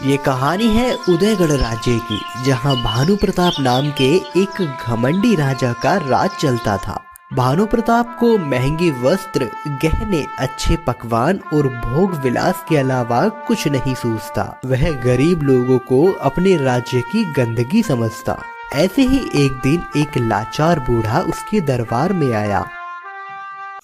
ये कहानी है उदयगढ़ राज्य की, जहां भानु प्रताप नाम के एक घमंडी राजा का राज चलता था। भानु प्रताप को महंगे वस्त्र, गहने, अच्छे पकवान और भोग विलास के अलावा कुछ नहीं सूझता। वह गरीब लोगों को अपने राज्य की गंदगी समझता। ऐसे ही एक दिन एक लाचार बूढ़ा उसके दरबार में आया।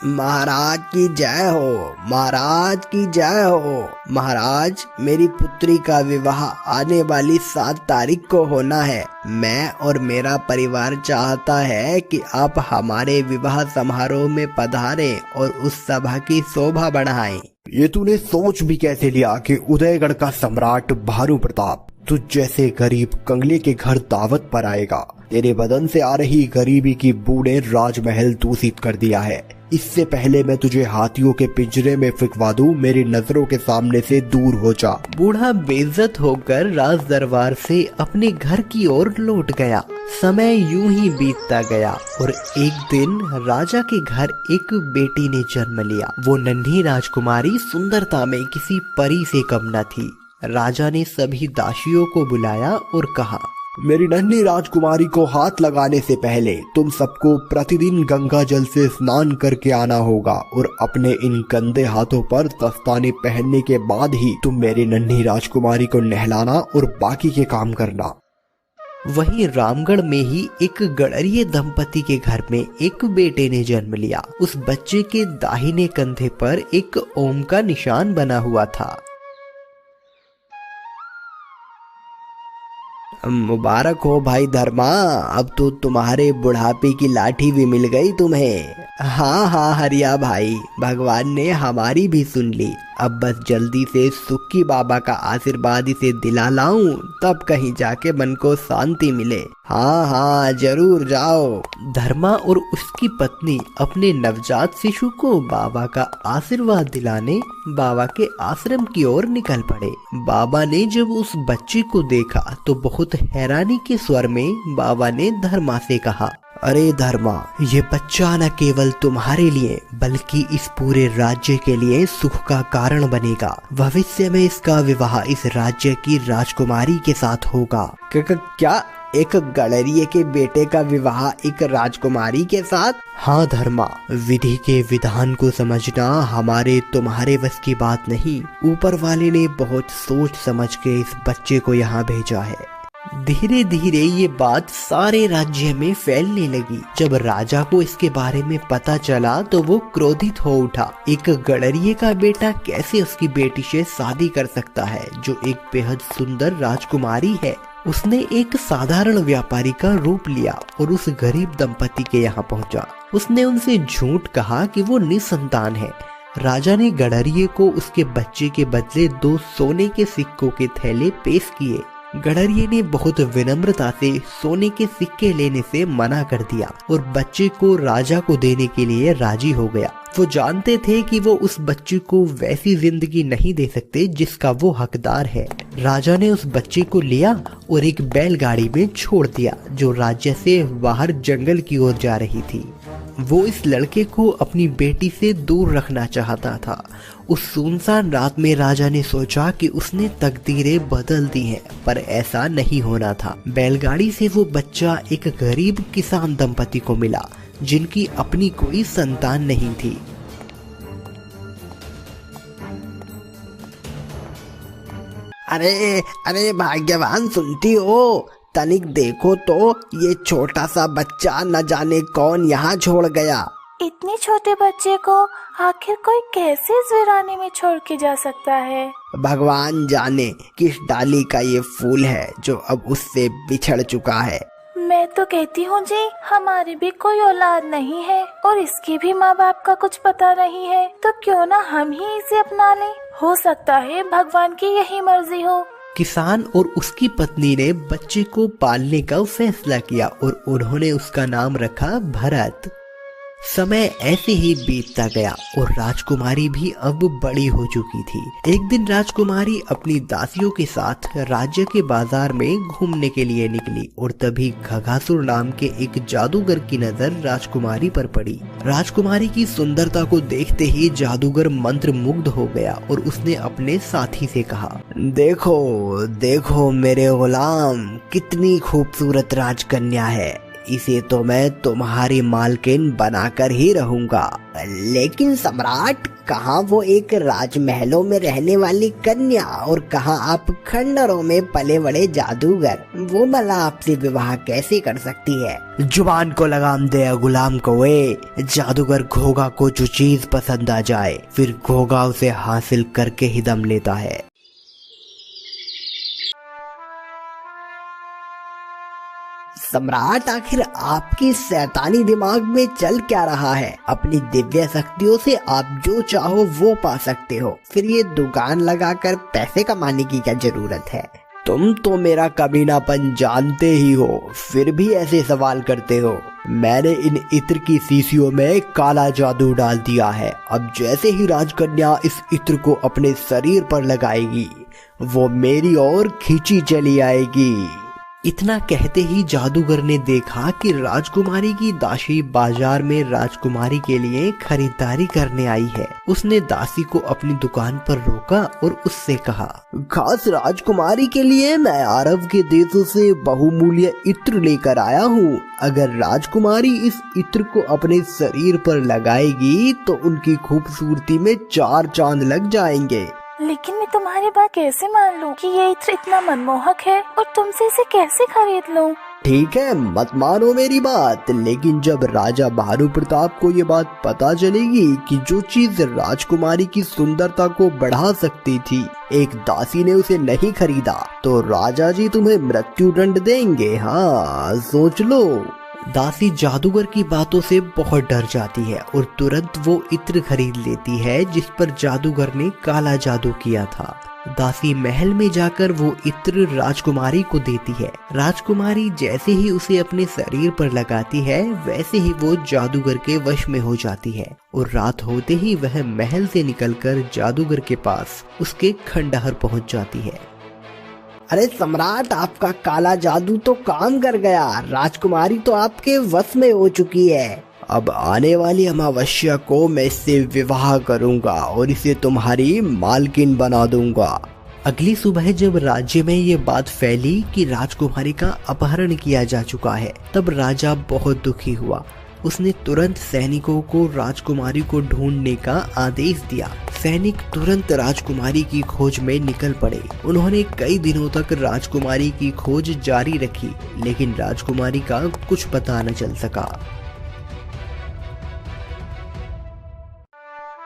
महाराज की जय हो, महाराज की जय हो। महाराज, मेरी पुत्री का विवाह आने वाली 7 तारीख को होना है। मैं और मेरा परिवार चाहता है कि आप हमारे विवाह समारोह में पधारें और उस सभा की शोभा बढ़ाएं। ये तूने सोच भी कैसे लिया कि उदयगढ़ का सम्राट भानु प्रताप तुझ जैसे गरीब कंगले के घर दावत पर आएगा? तेरे बदन से आ रही गरीबी की बू ने राजमहल दूषित कर दिया है। इससे पहले मैं तुझे हाथियों के पिंजरे में फिकवा दूं, मेरी नजरों के सामने से दूर हो जा। बूढ़ा बेइज्जत होकर राज दरबार से अपने घर की ओर लौट गया। समय यूं ही बीतता गया और एक दिन राजा के घर एक बेटी ने जन्म लिया। वो नन्ही राजकुमारी सुंदरता में किसी परी से कम न थी। राजा ने सभी दासियों को बुलाया और कहा, मेरी नन्ही राजकुमारी को हाथ लगाने से पहले तुम सबको प्रतिदिन गंगा जल से स्नान करके आना होगा और अपने इन गंदे हाथों पर दस्ताने पहनने के बाद ही तुम मेरी नन्ही राजकुमारी को नहलाना और बाकी के काम करना। वहीं रामगढ़ में ही एक गड़रिये दंपति के घर में एक बेटे ने जन्म लिया। उस बच्चे के दाहिने कंधे पर एक ओम का निशान बना हुआ था। मुबारक हो भाई धर्मा, अब तो तुम्हारे बुढ़ापे की लाठी भी मिल गई तुम्हें। हाँ हाँ हरिया भाई, भगवान ने हमारी भी सुन ली। अब बस जल्दी से सुक्की बाबा का आशीर्वाद इसे दिला लाऊं, तब कहीं जाके मन को शांति मिले। हाँ हाँ जरूर जाओ। धर्मा और उसकी पत्नी अपने नवजात शिशु को बाबा का आशीर्वाद दिलाने बाबा के आश्रम की ओर निकल पड़े। बाबा ने जब उस बच्चे को देखा तो बहुत हैरानी के स्वर में बाबा ने धर्मा से कहा, अरे धर्मा, ये बच्चा न केवल तुम्हारे लिए बल्कि इस पूरे राज्य के लिए सुख का कारण बनेगा। भविष्य में इसका विवाह इस राज्य की राजकुमारी के साथ होगा। क्या एक गड़रिये के बेटे का विवाह एक राजकुमारी के साथ? हाँ धर्मा, विधि के विधान को समझना हमारे तुम्हारे बस की बात नहीं। ऊपर वाले ने बहुत सोच समझ के इस बच्चे को यहाँ भेजा है। धीरे धीरे ये बात सारे राज्य में फैलने लगी। जब राजा को इसके बारे में पता चला तो वो क्रोधित हो उठा। एक गड़रिये का बेटा कैसे उसकी बेटी से शादी कर सकता है जो एक बेहद सुंदर राजकुमारी है। उसने एक साधारण व्यापारी का रूप लिया और उस गरीब दंपति के यहाँ पहुंचा। उसने उनसे झूठ कहा कि वो निसंतान है। राजा ने गड़रिये को उसके बच्चे के बदले 2 सोने के सिक्कों के थैले पेश किए। गड़रिये ने बहुत विनम्रता से सोने के सिक्के लेने से मना कर दिया और बच्चे को राजा को देने के लिए राजी हो गया। वो जानते थे कि वो उस बच्चे को वैसी जिंदगी नहीं दे सकते जिसका वो हकदार है। राजा ने उस बच्चे को लिया और एक बैलगाड़ी में छोड़ दिया जो राज्य से बाहर जंगल की ओर जा रही थी। वो इस लड़के को अपनी बेटी से दूर रखना चाहता था। उस सुनसान रात में राजा ने सोचा कि उसने तकदीरें बदल दी हैं, पर ऐसा नहीं होना था। बैलगाड़ी से वो बच्चा एक गरीब किसान दंपति को मिला जिनकी अपनी कोई संतान नहीं थी। अरे अरे भाग्यवान, सुनती हो? तनिक देखो तो, ये छोटा सा बच्चा न जाने कौन यहाँ छोड़ गया। इतने छोटे बच्चे को आखिर कोई कैसे इस वीराने में छोड़ के जा सकता है? भगवान जाने किस डाली का ये फूल है जो अब उससे बिछड़ चुका है। मैं तो कहती हूँ जी, हमारी भी कोई औलाद नहीं है और इसके भी माँ बाप का कुछ पता नहीं है, तो क्यों ना हम ही इसे अपना लें। हो सकता है भगवान की यही मर्जी हो। किसान और उसकी पत्नी ने बच्चे को पालने का फैसला किया और उन्होंने उसका नाम रखा भरत। समय ऐसे ही बीतता गया और राजकुमारी भी अब बड़ी हो चुकी थी। एक दिन राजकुमारी अपनी दासियों के साथ राज्य के बाजार में घूमने के लिए निकली और तभी घघासुर नाम के एक जादूगर की नजर राजकुमारी पर पड़ी। राजकुमारी की सुंदरता को देखते ही जादूगर मंत्र मुग्ध हो गया और उसने अपने साथी से कहा, देखो देखो मेरे गुलाम, कितनी खूबसूरत राजकन्या है। इसे तो मैं तुम्हारी मालकिन बनाकर ही रहूंगा। लेकिन सम्राट, कहाँ वो एक राजमहलों में रहने वाली कन्या और कहाँ आप खंडरों में पले बड़े जादूगर, वो भला आपसे विवाह कैसे कर सकती है? जुबान को लगाम दे गुलाम कौए। जादूगर घोगा को जो चीज पसंद आ जाए फिर घोगा उसे हासिल करके ही दम लेता है। सम्राट, आखिर आपकी शैतानी दिमाग में चल क्या रहा है? अपनी दिव्य शक्तियों से आप जो चाहो वो पा सकते हो, फिर ये दुकान लगाकर पैसे कमाने की क्या जरूरत है? तुम तो मेरा कमीनापन जानते ही हो, फिर भी ऐसे सवाल करते हो। मैंने इन इत्र की शीशियों में काला जादू डाल दिया है। अब जैसे ही राजकन्या इस इत्र को अपने शरीर पर लगाएगी, वो मेरी ओर खींची चली आएगी। इतना कहते ही जादूगर ने देखा कि राजकुमारी की दासी बाजार में राजकुमारी के लिए खरीदारी करने आई है। उसने दासी को अपनी दुकान पर रोका और उससे कहा, खास राजकुमारी के लिए मैं अरब के देशों से बहुमूल्य इत्र लेकर आया हूँ। अगर राजकुमारी इस इत्र को अपने शरीर पर लगाएगी तो उनकी खूबसूरती में 4 चांद लग जाएंगे। लेकिन मैं तुम्हारी बात कैसे मान लूं कि ये इत्र इतना मनमोहक है और तुमसे इसे कैसे खरीद लूं? ठीक है, मत मानो मेरी बात, लेकिन जब राजा भानु प्रताप को ये बात पता चलेगी कि जो चीज राजकुमारी की सुंदरता को बढ़ा सकती थी एक दासी ने उसे नहीं खरीदा, तो राजा जी तुम्हें मृत्यु दंड देंगे। हाँ, सोच लो। दासी जादूगर की बातों से बहुत डर जाती है और तुरंत वो इत्र खरीद लेती है जिस पर जादूगर ने काला जादू किया था। दासी महल में जाकर वो इत्र राजकुमारी को देती है। राजकुमारी जैसे ही उसे अपने शरीर पर लगाती है वैसे ही वो जादूगर के वश में हो जाती है और रात होते ही वह महल से निकलकर जादूगर के पास उसके खंडहर पहुंच जाती है। अरे सम्राट, आपका काला जादू तो काम कर गया। राजकुमारी तो आपके वश में हो चुकी है। अब आने वाली अमावस्या को मैं इससे विवाह करूंगा और इसे तुम्हारी मालकिन बना दूंगा। अगली सुबह जब राज्य में ये बात फैली कि राजकुमारी का अपहरण किया जा चुका है, तब राजा बहुत दुखी हुआ। उसने तुरंत सैनिकों को राजकुमारी को ढूंढने का आदेश दिया। सैनिक तुरंत राजकुमारी की खोज में निकल पड़े। उन्होंने कई दिनों तक राजकुमारी की खोज जारी रखी, लेकिन राजकुमारी का कुछ पता न चल सका।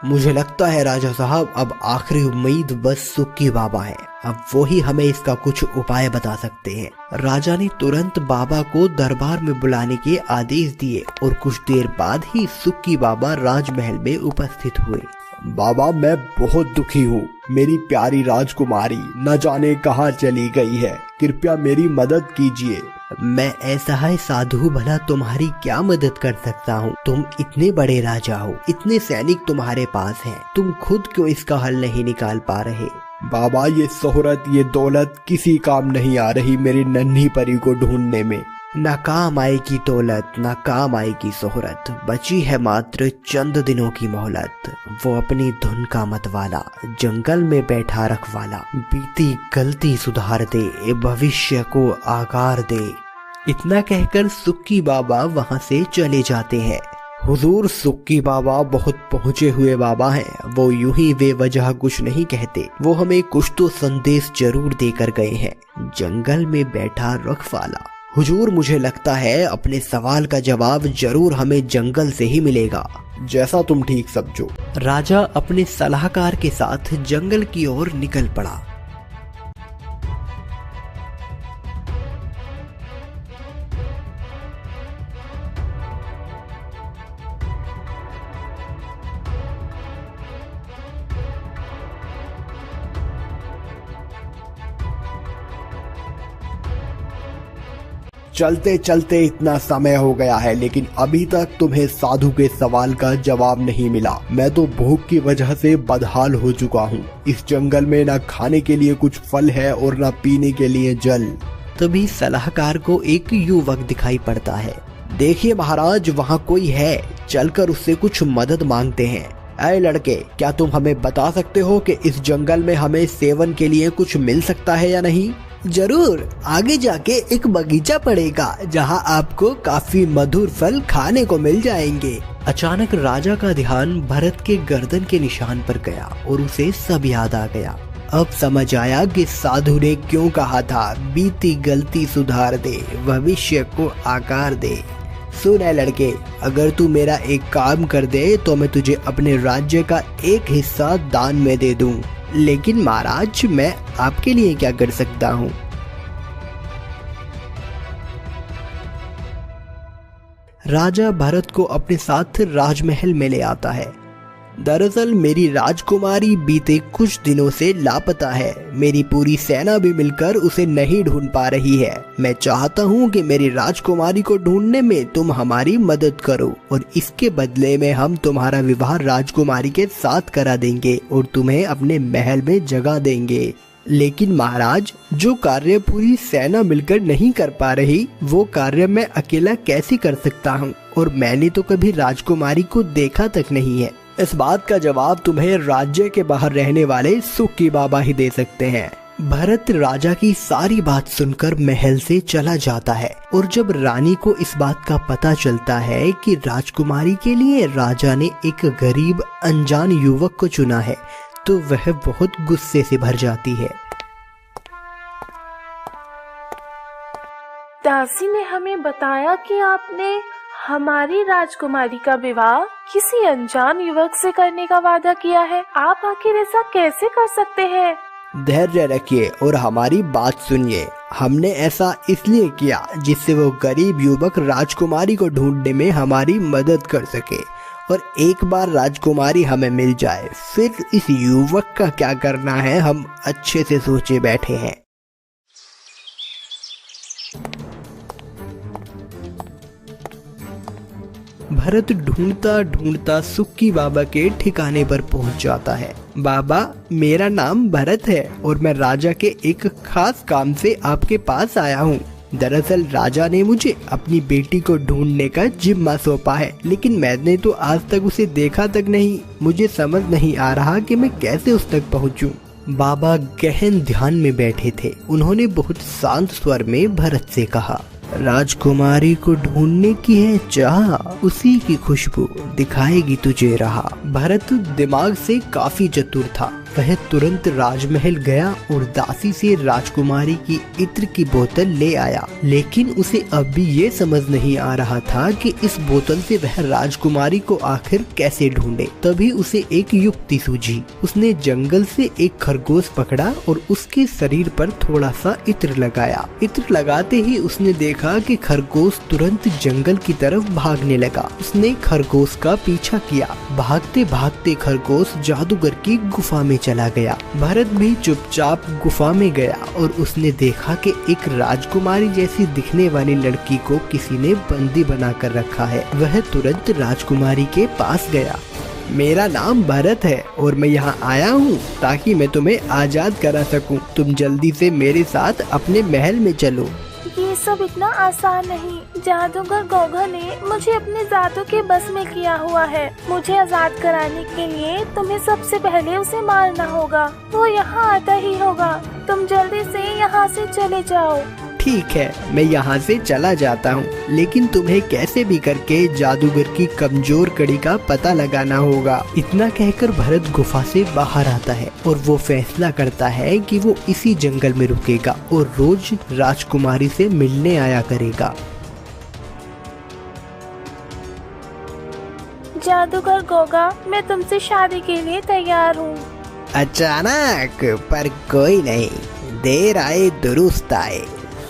मुझे लगता है राजा साहब, अब आखिरी उम्मीद बस सुक्की बाबा है। अब वो ही हमें इसका कुछ उपाय बता सकते हैं। राजा ने तुरंत बाबा को दरबार में बुलाने के आदेश दिए और कुछ देर बाद ही सुक्की बाबा राजमहल में उपस्थित हुए। बाबा, मैं बहुत दुखी हूँ। मेरी प्यारी राजकुमारी न जाने कहाँ चली गई है। कृपया मेरी मदद कीजिए। मैं ऐसा है साधु, भला तुम्हारी क्या मदद कर सकता हूँ? तुम इतने बड़े राजा हो, इतने सैनिक तुम्हारे पास हैं, तुम खुद क्यों इसका हल नहीं निकाल पा रहे? बाबा, ये शोहरत, ये दौलत किसी काम नहीं आ रही मेरी नन्ही परी को ढूंढने में। न काम आएगी दौलत, न काम आएगी शोहरत, बची है मात्र चंद दिनों की मोहलत। वो अपनी धुन का मतवाला, जंगल में बैठा रखवाला, बीती गलती सुधार दे, भविष्य को आकार दे। इतना कहकर सुक्की बाबा वहाँ से चले जाते हैं। हुजूर, सुक्की बाबा बहुत पहुँचे हुए बाबा हैं। वो यूं ही बेवजह कुछ नहीं कहते, वो हमें कुछ तो संदेश जरूर देकर गए हैं। जंगल में बैठा रखवाला। हुजूर, मुझे लगता है अपने सवाल का जवाब जरूर हमें जंगल से ही मिलेगा। जैसा तुम ठीक समझो। राजा अपने सलाहकार के साथ जंगल की ओर निकल पड़ा। चलते चलते इतना समय हो गया है, लेकिन अभी तक तुम्हें साधु के सवाल का जवाब नहीं मिला। मैं तो भूख की वजह से बदहाल हो चुका हूँ। इस जंगल में न खाने के लिए कुछ फल है और न पीने के लिए जल। तभी सलाहकार को एक युवक दिखाई पड़ता है। देखिए महाराज, वहाँ कोई है, चलकर उससे कुछ मदद मांगते हैं। अरे लड़के, क्या तुम हमें बता सकते हो कि इस जंगल में हमें सेवन के लिए कुछ मिल सकता है या नहीं? जरूर, आगे जाके एक बगीचा पड़ेगा जहां आपको काफी मधुर फल खाने को मिल जाएंगे। अचानक राजा का ध्यान भरत के गर्दन के निशान पर गया और उसे सब याद आ गया। अब समझ आया कि साधु ने क्यों कहा था, बीती गलती सुधार दे, भविष्य को आकार दे। सुन है लड़के, अगर तू मेरा एक काम कर दे तो मैं तुझे अपने राज्य का एक हिस्सा दान में दे दूं। लेकिन महाराज, मैं आपके लिए क्या कर सकता हूँ? राजा भरत को अपने साथ राजमहल में ले आता है। दरअसल मेरी राजकुमारी बीते कुछ दिनों से लापता है। मेरी पूरी सेना भी मिलकर उसे नहीं ढूंढ पा रही है। मैं चाहता हूँ कि मेरी राजकुमारी को ढूंढने में तुम हमारी मदद करो और इसके बदले में हम तुम्हारा विवाह राजकुमारी के साथ करा देंगे और तुम्हें अपने महल में जगह देंगे। लेकिन महाराज, जो कार्य पूरी सेना मिलकर नहीं कर पा रही, वो कार्य मैं अकेला कैसे कर सकता हूँ? और मैंने तो कभी राजकुमारी को देखा तक नहीं है। इस बात का जवाब तुम्हें राज्य के बाहर रहने वाले सुक्की बाबा ही दे सकते हैं। भरत राजा की सारी बात सुनकर महल से चला जाता है और जब रानी को इस बात का पता चलता है कि राजकुमारी के लिए राजा ने एक गरीब अनजान युवक को चुना है, तो वह बहुत गुस्से से भर जाती है। दासी ने हमें बताया कि आपने हमारी राजकुमारी का विवाह किसी अनजान युवक से करने का वादा किया है। आप आखिर ऐसा कैसे कर सकते हैं? धैर्य रखिए और हमारी बात सुनिए। हमने ऐसा इसलिए किया जिससे वो गरीब युवक राजकुमारी को ढूंढने में हमारी मदद कर सके, और एक बार राजकुमारी हमें मिल जाए, फिर इस युवक का क्या करना है हम अच्छे से सोचे बैठे हैं। भरत ढूंढता ढूंढता सुक्की बाबा के ठिकाने पर पहुंच जाता है। बाबा, मेरा नाम भरत है और मैं राजा के एक खास काम से आपके पास आया हूँ। दरअसल राजा ने मुझे अपनी बेटी को ढूंढने का जिम्मा सौंपा है, लेकिन मैंने तो आज तक उसे देखा तक नहीं। मुझे समझ नहीं आ रहा कि मैं कैसे उस तक पहुँचूं। बाबा गहन ध्यान में बैठे थे। उन्होंने बहुत शांत स्वर में भरत से कहा, राजकुमारी को ढूंढने की है चाह, उसी की खुशबू दिखाएगी तुझे राह। भरत दिमाग से काफी चतुर था। वह तुरंत राजमहल गया और दासी से राजकुमारी की इत्र की बोतल ले आया, लेकिन उसे अब भी ये समझ नहीं आ रहा था कि इस बोतल से वह राजकुमारी को आखिर कैसे ढूंढे। तभी उसे एक युक्ति सूझी। उसने जंगल से एक खरगोश पकड़ा और उसके शरीर पर थोड़ा सा इत्र लगाया। इत्र लगाते ही उसने देखा कि खरगोश तुरंत जंगल की तरफ भागने लगा। उसने खरगोश का पीछा किया। भागते भागते खरगोश जादूगर की गुफा में चला गया। भरत भी चुपचाप गुफा में गया और उसने देखा कि एक राजकुमारी जैसी दिखने वाली लड़की को किसी ने बंदी बनाकर रखा है। वह तुरंत राजकुमारी के पास गया। मेरा नाम भरत है और मैं यहाँ आया हूँ ताकि मैं तुम्हें आजाद करा सकूँ। तुम जल्दी से मेरे साथ अपने महल में चलो। ये सब इतना आसान नहीं। जादूगर गोगा ने मुझे अपने जादू के बस में किया हुआ है। मुझे आजाद कराने के लिए तुम्हें सबसे पहले उसे मारना होगा। वो यहाँ आता ही होगा। तुम जल्दी से यहाँ से चले जाओ। ठीक है, मैं यहाँ से चला जाता हूँ, लेकिन तुम्हें कैसे भी करके जादूगर की कमजोर कड़ी का पता लगाना होगा। इतना कहकर भरत गुफा से बाहर आता है और वो फैसला करता है कि वो इसी जंगल में रुकेगा और रोज राजकुमारी से मिलने आया करेगा। जादूगर गोगा, मैं तुमसे शादी के लिए तैयार हूँ। अचानक, पर कोई नहीं, देर आए दुरुस्त आए।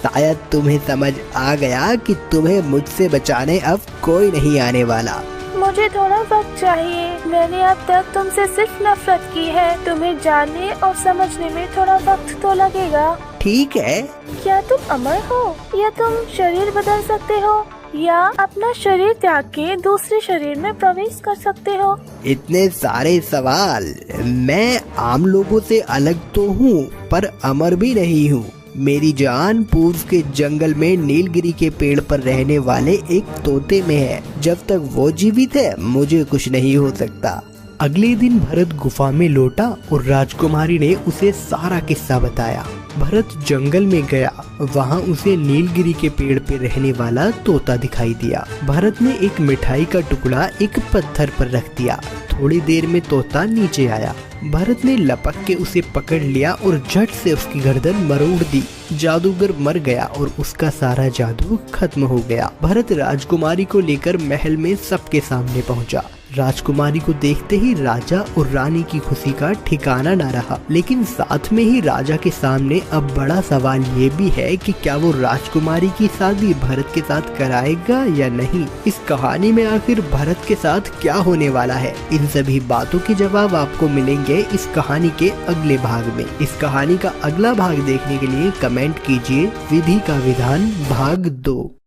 शायद तुम्हें समझ आ गया कि तुम्हें मुझसे बचाने अब कोई नहीं आने वाला। मुझे थोड़ा वक्त चाहिए। मैंने अब तक तुमसे सिर्फ नफरत की है। तुम्हें जानने और समझने में थोड़ा वक्त तो लगेगा। ठीक है। क्या तुम अमर हो, या तुम शरीर बदल सकते हो, या अपना शरीर त्याग के दूसरे शरीर में प्रवेश कर सकते हो? इतने सारे सवाल। मैं आम लोगों से अलग तो हूँ, पर अमर भी नहीं हूँ। मेरी जान पूर्व के जंगल में नीलगिरी के पेड़ पर रहने वाले एक तोते में है। जब तक वो जीवित है मुझे कुछ नहीं हो सकता। अगले दिन भरत गुफा में लौटा और राजकुमारी ने उसे सारा किस्सा बताया। भरत जंगल में गया, वहाँ उसे नीलगिरी के पेड़ पे रहने वाला तोता दिखाई दिया। भरत ने एक मिठाई का टुकड़ा एक पत्थर पर रख दिया। थोड़ी देर में तोता नीचे आया। भरत ने लपक के उसे पकड़ लिया और झट से उसकी गर्दन मरोड़ दी। जादूगर मर गया और उसका सारा जादू खत्म हो गया। भरत राजकुमारी को लेकर महल में सबके सामने पहुंचा। राजकुमारी को देखते ही राजा और रानी की खुशी का ठिकाना न रहा। लेकिन साथ में ही राजा के सामने अब बड़ा सवाल ये भी है कि क्या वो राजकुमारी की शादी भरत के साथ कराएगा या नहीं। इस कहानी में आखिर भरत के साथ क्या होने वाला है, इन सभी बातों के जवाब आपको मिलेंगे इस कहानी के अगले भाग में। इस कहानी का अगला भाग देखने के लिए कमेंट कीजिए विधि का विधान भाग 2।